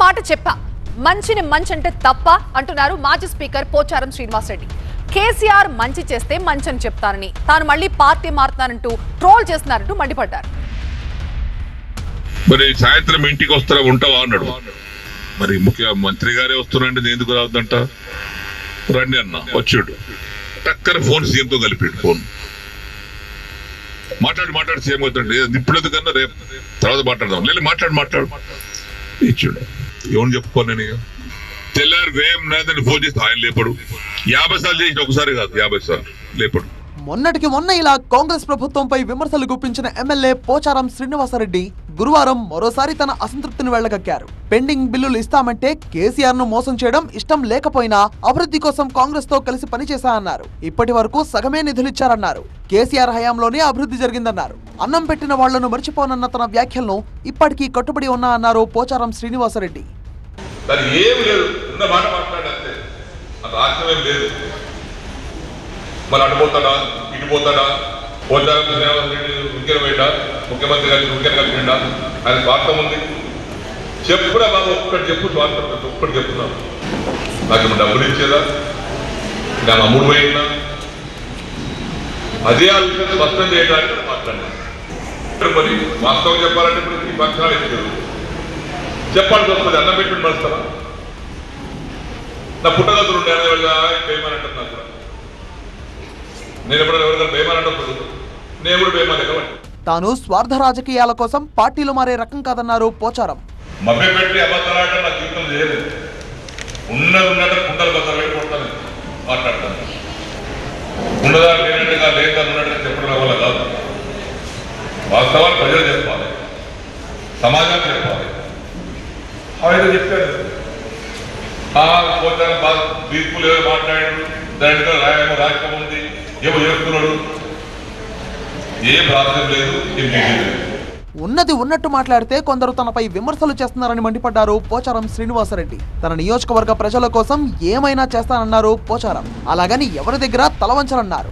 మాట చెప్పా, మంచిని మంచి అంటే తప్ప అంటున్నారు మాజీ స్పీకర్ పోచారం శ్రీనివాసరెడ్డి. కేసీఆర్ మంచి చేస్తే మంచని చెప్తానని, తాను మళ్ళీ పార్టీ మారుతానంటూ ట్రోల్ చేస్తున్నారంటూ మండిపడ్డారు. మరి సాయంత్రం ఇంటికి వస్తారా, ఉంటావా అన్నాడు. మరి ముఖ్యమంత్రి గారే వస్తున్నాండి, ఎందుకు రావద్దంట, రండి అన్న. వచ్చాడు, టక్కన ఫోన్ సీఎంతో కలిపాడు. ఫోన్ మాట్లాడు సీఎం అవుతాడు. ఇప్పుడు కన్నా రేపు తర్వాత మాట్లాడదాం, లేదు మాట్లాడు ఇచ్చాడు. ఏమని చెప్పుకోను నేను. తెల్లారు వేయం నాదని ఫోన్ చేసి ఆయన లేపడు. 50 సార్లు చేసిన, ఒకసారి కాదు 50 సార్లు లేపడు. మొన్నటికి మొన్న ఇలా కాంగ్రెస్ ప్రభుత్వంపై విమర్శలు గుప్పించిన ఎమ్మెల్యే పోచారం శ్రీనివాసరెడ్డి గురువారం మరోసారి తన అసంతృప్తిని వెళ్లగక్కారు. పెండింగ్ బిల్లులు ఇస్తామంటే కేసీఆర్ ను మోసం చేయడం ఇష్టం లేకపోయినా అభివృద్ధి కోసం కాంగ్రెస్ తో కలిసి పనిచేశా అన్నారు. ఇప్పటి వరకు సగమే నిధులిచ్చారన్నారు. కేసీఆర్ హయాంలోనే అభివృద్ధి జరిగిందన్నారు. అన్నం పెట్టిన వాళ్లను మర్చిపోనన్న తన వ్యాఖ్యలను ఇప్పటికీ కట్టుబడి ఉన్నా అన్నారు పోచారం శ్రీనివాసరెడ్డి. మరి అటుపోతాడా ఇటుపోతాడా, పోచారం శ్రీనివాసరెడ్డి ఉద్యోగం వేయడా, ముఖ్యమంత్రి గారికి ఉద్యోగం కలిపిండా, ఆయన స్వార్థం ఉంది. చెప్పురా బాబు, ఒక్కటి చెప్పు, స్వార్థం ఒక్కటి చెప్తున్నాను. నాకు డబ్బులు ఇచ్చేదా, నేను అమ్ముడు పోయినా, అదే ఆ విషయం స్పష్టం చేయడానికి మాట్లాడినా. మరి వాస్తవం చెప్పాలంటే ఇప్పుడు ఈ పక్షాలు ఇచ్చారు, చెప్పాల్సి వస్తుంది. అన్నం పెట్టి మరుస్తారా? నా పుట్టగతులు ఉండే పేయమనంటారు. నాకు కూడా నేను ఎప్పుడైనా ఎవరికైనా పేయమనంటారు, నేను కూడా పేయమని కాబట్టి. తాను స్వార్థ రాజకీయాల కోసం పార్టీలు మారే రకం కాదన్నారు పోచారం. మభ్య పెట్టి అబద్ధాలాట నా జీవితం చేయలేదు. ఉన్నట్టు కుండలు బద్దలు పెట్టి కొడతాను, మాట్లాడతాను. ఉన్నదా లేనట్టుగా లేదా ఉన్నట్టుగా చెప్పడం వల్ల కాదు. వాస్తవాలు ప్రజలు చెప్పాలి, సమాజానికి చెప్పాలి. ఆయన చెప్పారు పోతాను బాగా తీర్పులు ఏదో మాట్లాడాడు, దాంట్లో రాయేమో రాష్ట్రం ఉంది, ఏమో చేస్తున్నాడు, ఏం రాష్ట్రం లేదు, ఏం లేదు. ఉన్నది ఉన్నట్టు మాట్లాడితే కొందరు తనపై విమర్శలు చేస్తున్నారని మండిపడ్డారు పోచారం శ్రీనివాసరెడ్డి. తన నియోజకవర్గ ప్రజల కోసం ఏమైనా చేస్తానన్నారు పోచారం. అలాగని ఎవరి దగ్గర తలవంచనన్నారు.